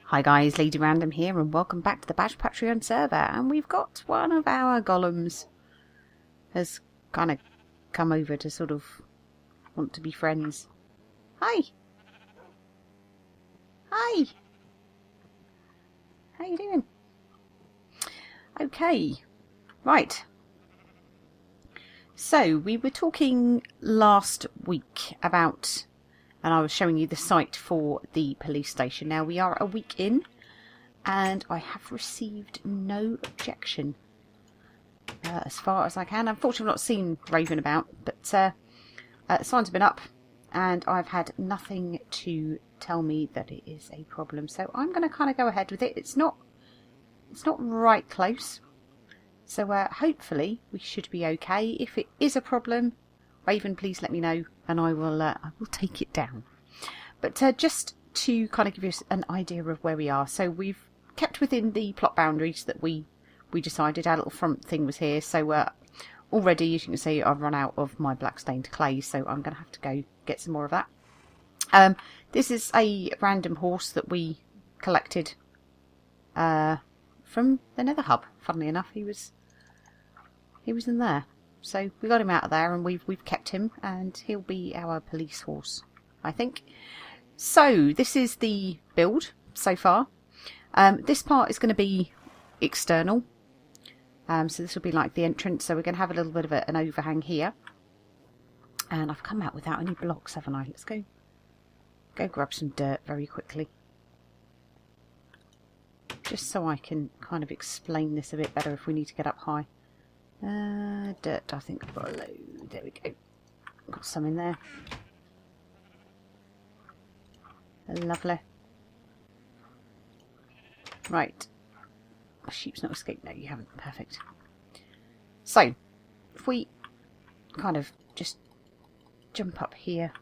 Hi guys, Lady Random here and welcome back to the Baj Patreon server, and we've got one of our golems has kind of come over to sort of want to be friends. Hi! Hi! How you doing? Okay, right. So we were talking last week about, and I was showing you the site for the police station. Now we are a week in and I have received no objection as far as I can. Unfortunately I've not seen Raven about, but signs have been up and I've had nothing to tell me that it is a problem. So I'm going to kind of go ahead with it. It's not right close. So hopefully we should be okay. If it is a problem, Raven, please let me know and I will take it down. But just to kind of give you an idea of where we are. So we've kept within the plot boundaries that we decided. Our little front thing was here. So already, as you can see, I've run out of my black stained clay. So I'm going to have to go get some more of that. This is a random horse that we collected from the Nether Hub. Funnily enough, he was in there. So we got him out of there and we've kept him, and he'll be our police horse, I think. So this is the build so far. This part is going to be external. So this will be like the entrance. So we're going to have a little bit of an overhang here. And I've come out without any blocks, haven't I? Let's go grab some dirt very quickly. Just so I can kind of explain this a bit better if we need to get up high. Dirt, I think I've got a load. There we go. Got some in there. Lovely. Right. My sheep's not escaped. No, you haven't. Perfect. So, if we kind of just jump up here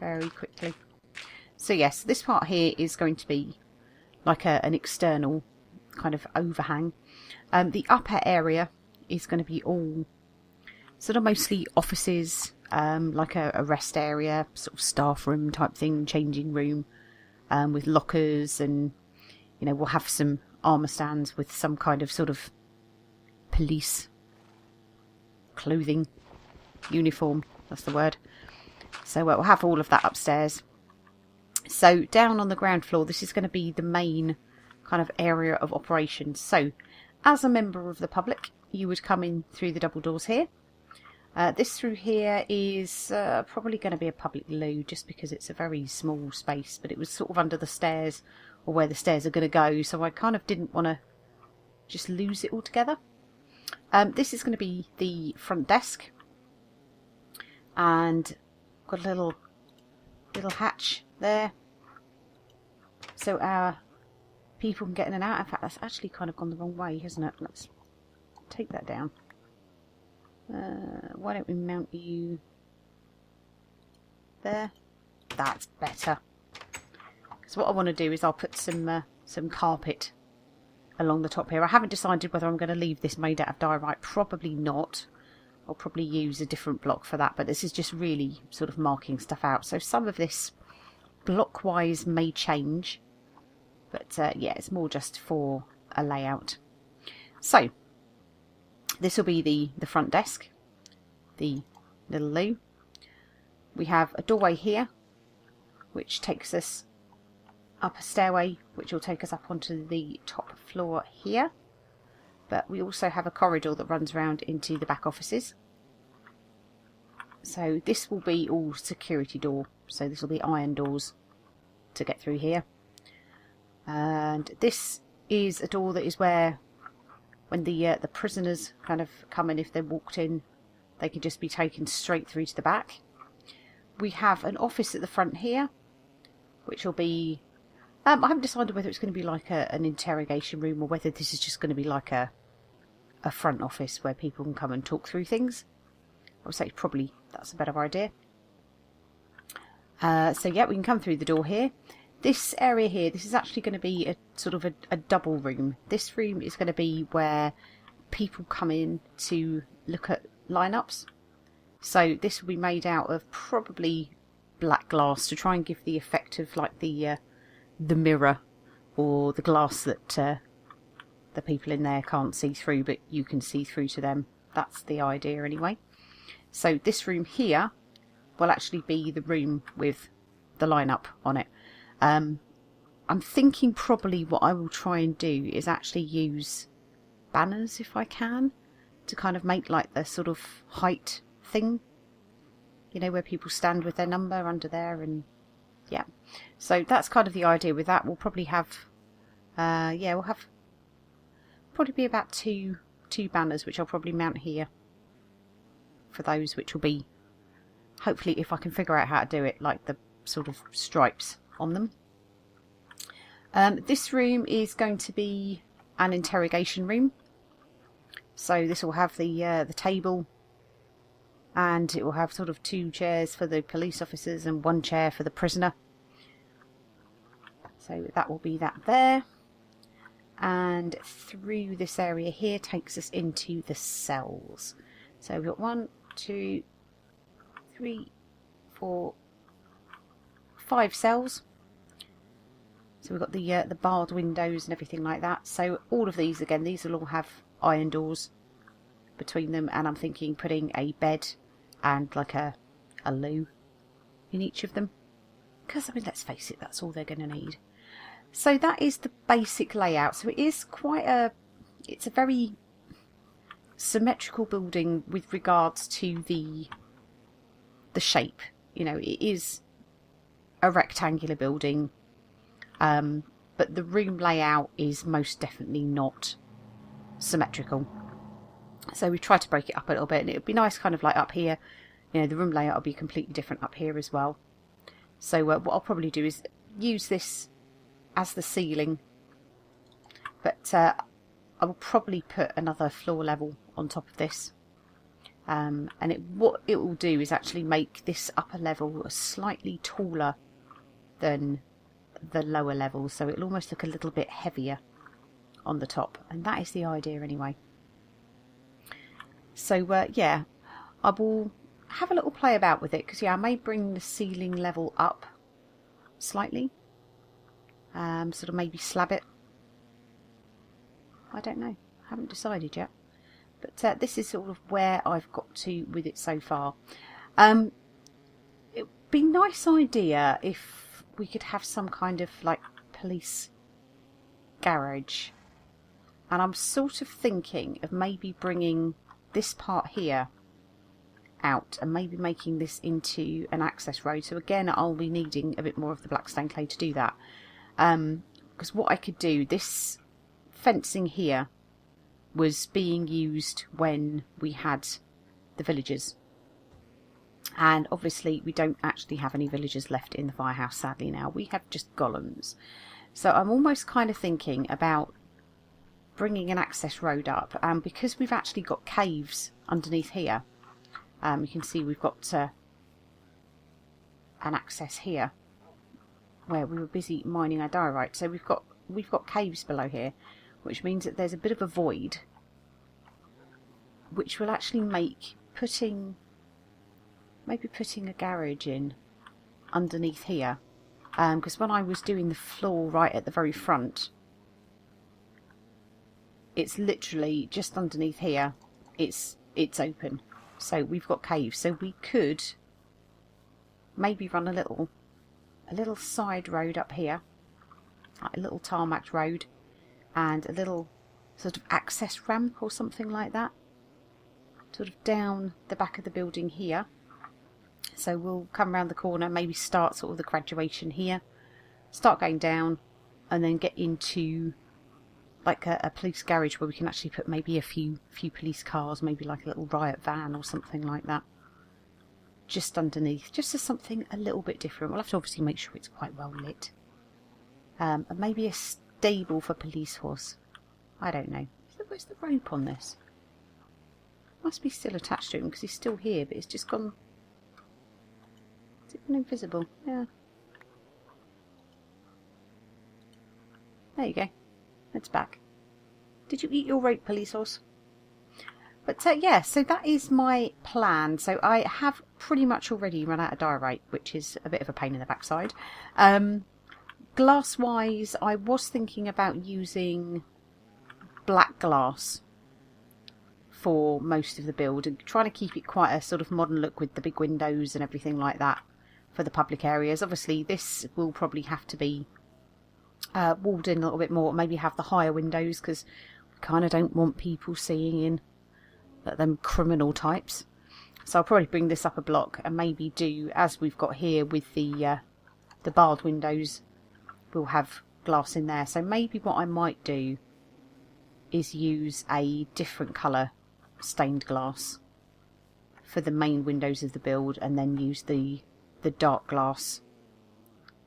very quickly. So yes, this part here is going to be like an external kind of overhang. The upper area is going to be all sort of mostly offices, like a rest area, sort of staff room type thing, changing room, with lockers, and you know, we'll have some armour stands with some kind of sort of police clothing, uniform, that's the word. So we'll have all of that upstairs. So down on the ground floor, this is going to be the main kind of area of operations. So as a member of the public, you would come in through the double doors here. This through here is probably going to be a public loo, just because it's a very small space, but it was sort of under the stairs, or where the stairs are going to go, so I kind of didn't want to just lose it altogether. This is going to be the front desk, and got a little hatch there, so our people can get in and out. In fact, that's actually kind of gone the wrong way, hasn't it? Let's take that down. Why don't we mount you there? That's better. Because what I want to do is I'll put some carpet along the top here. I haven't decided whether I'm going to leave this made out of diorite. Probably not. I'll probably use a different block for that, but this is just really sort of marking stuff out. So some of this block-wise may change, but yeah, it's more just for a layout. So this will be the front desk, the little loo. We have a doorway here, which takes us up a stairway, which will take us up onto the top floor here. But we also have a corridor that runs around into the back offices. So this will be all security door. So this will be iron doors to get through here. And this is a door that is where, when the prisoners kind of come in, if they're walked in, they can just be taken straight through to the back. We have an office at the front here, which will be... I haven't decided whether it's going to be like an interrogation room, or whether this is just going to be like a front office where people can come and talk through things. I would say probably that's a better idea. So yeah, we can come through the door here. This area here, this is actually going to be a sort of a double room. This room is going to be where people come in to look at lineups. So this will be made out of probably black glass to try and give the effect of like the mirror or the glass that the people in there can't see through, but you can see through to them. That's the idea anyway. So this room here will actually be the room with the lineup on it. I'm thinking probably what I will try and do is actually use banners if I can, to kind of make like the sort of height thing, you know, where people stand with their number under there. And yeah, so that's kind of the idea with that. We'll probably have we'll have probably be about two banners, which I'll probably mount here for those, which will be, hopefully, if I can figure out how to do it, like the sort of stripes on them. This room is going to be an interrogation room. So this will have the table, and it will have sort of 2 chairs for the police officers and 1 chair for the prisoner. So that will be that there. And through this area here takes us into the cells. So we've got 1, 2, 3, 4, 5 cells. So we've got the barred windows and everything like that. So all of these, again, these will all have iron doors between them, and I'm thinking putting a bed and like a loo in each of them, because I mean, let's face it, that's all they're going to need. So that is the basic layout. So it is it's a very symmetrical building with regards to the shape. You know, it is a rectangular building, but the room layout is most definitely not symmetrical. So we tried to break it up a little bit, and it would be nice kind of like up here, you know, the room layout will be completely different up here as well. So what I'll probably do is use this as the ceiling, but I will probably put another floor level on top of this, and what it will do is actually make this upper level slightly taller than the lower level, so it'll almost look a little bit heavier on the top, and that is the idea anyway. So yeah, I will have a little play about with it, because yeah, I may bring the ceiling level up slightly, sort of maybe slab it. I don't know, I haven't decided yet, but this is sort of where I've got to with it so far. It would be a nice idea if we could have some kind of like police garage, and I'm sort of thinking of maybe bringing this part here out and maybe making this into an access road. So again, I'll be needing a bit more of the black stained clay to do that, because what I could do, this fencing here was being used when we had the villagers, and obviously we don't actually have any villagers left in the firehouse, sadly. Now we have just golems. So I'm almost kind of thinking about bringing an access road up, and because we've actually got caves underneath here, you can see we've got an access here where we were busy mining our diorite. So we've got caves below here, which means that there's a bit of a void, which will actually make maybe putting a garage in underneath here, because when I was doing the floor right at the very front, it's literally just underneath here, it's open, so we've got caves. So we could maybe run a little side road up here, like a little tarmac road, and a little sort of access ramp or something like that, sort of down the back of the building here. So we'll come around the corner, maybe start sort of the graduation here, start going down, and then get into like a police garage where we can actually put maybe a few police cars, maybe like a little riot van or something like that, just underneath, just as something a little bit different. We'll have to obviously make sure it's quite well lit, and maybe a stable for police horse. I don't know. Where's the rope on this? Must be still attached to him because he's still here, but it's just gone. Is it gone invisible? Yeah. There you go. It's back. Did you eat your rope, police horse? But yeah, so that is my plan. So I have pretty much already run out of diorite, which is a bit of a pain in the backside. Glass wise, I was thinking about using black glass for most of the build and trying to keep it quite a sort of modern look with the big windows and everything like that for the public areas. Obviously this will probably have to be walled in a little bit more, maybe have the higher windows, because we kind of don't want people seeing in at them criminal types. So I'll probably bring this up a block and maybe do as we've got here with the barred windows. We'll have glass in there. So maybe what I might do is use a different colour stained glass for the main windows of the build, and then use the dark glass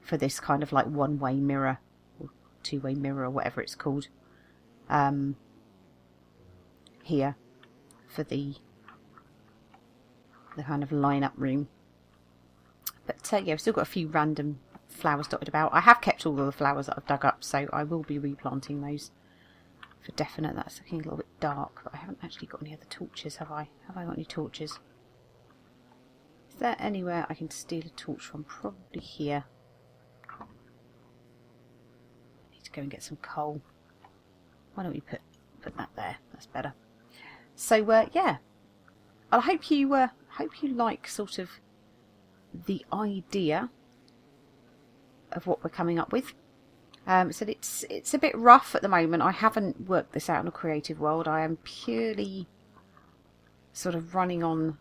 for this kind of like one-way mirror or two-way mirror or whatever it's called here for the kind of line-up room. But yeah, we've still got a few random flowers dotted about. I have kept all of the flowers that I've dug up, so I will be replanting those for definite. That's looking a little bit dark, but I haven't actually got any other torches, have I? Have I got any torches? Is there anywhere I can steal a torch from? Probably here. I need to go and get some coal. Why don't we put that there? That's better. So yeah, I hope you like sort of the idea of what we're coming up with. So it's a bit rough at the moment. I haven't worked this out in a creative world. I am purely sort of running on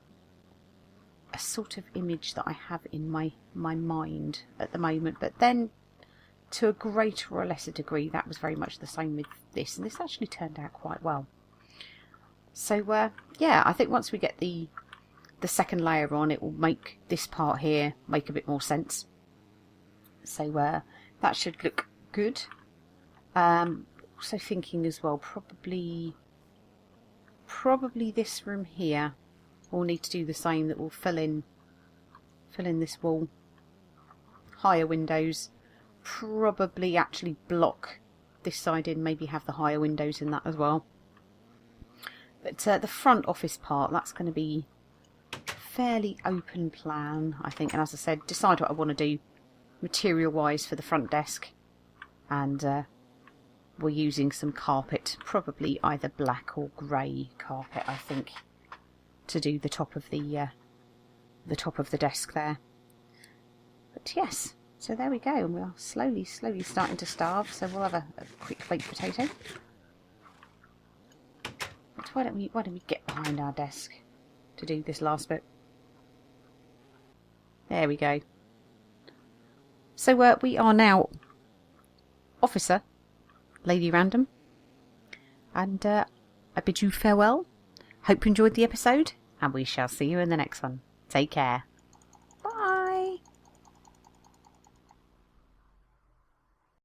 a sort of image that I have in my mind at the moment. But then to a greater or lesser degree, that was very much the same with this. And this actually turned out quite well. So yeah, I think once we get the second layer on, it will make this part here make a bit more sense. So that should look good. Also thinking as well, probably this room here will need to do the same. That will fill in this wall. Higher windows, probably actually block this side in, maybe have the higher windows in that as well. But the front office part, that's going to be fairly open plan, I think. And as I said, decide what I want to do material wise for the front desk. And we're using some carpet, probably either black or grey carpet, I think, to do the top of the desk there. But yes, so there we go, and we are slowly starting to starve. So we'll have a quick baked potato. But why don't we get behind our desk to do this last bit? There we go. So we are now Officer Lady Random, and I bid you farewell. Hope you enjoyed the episode, and we shall see you in the next one. Take care.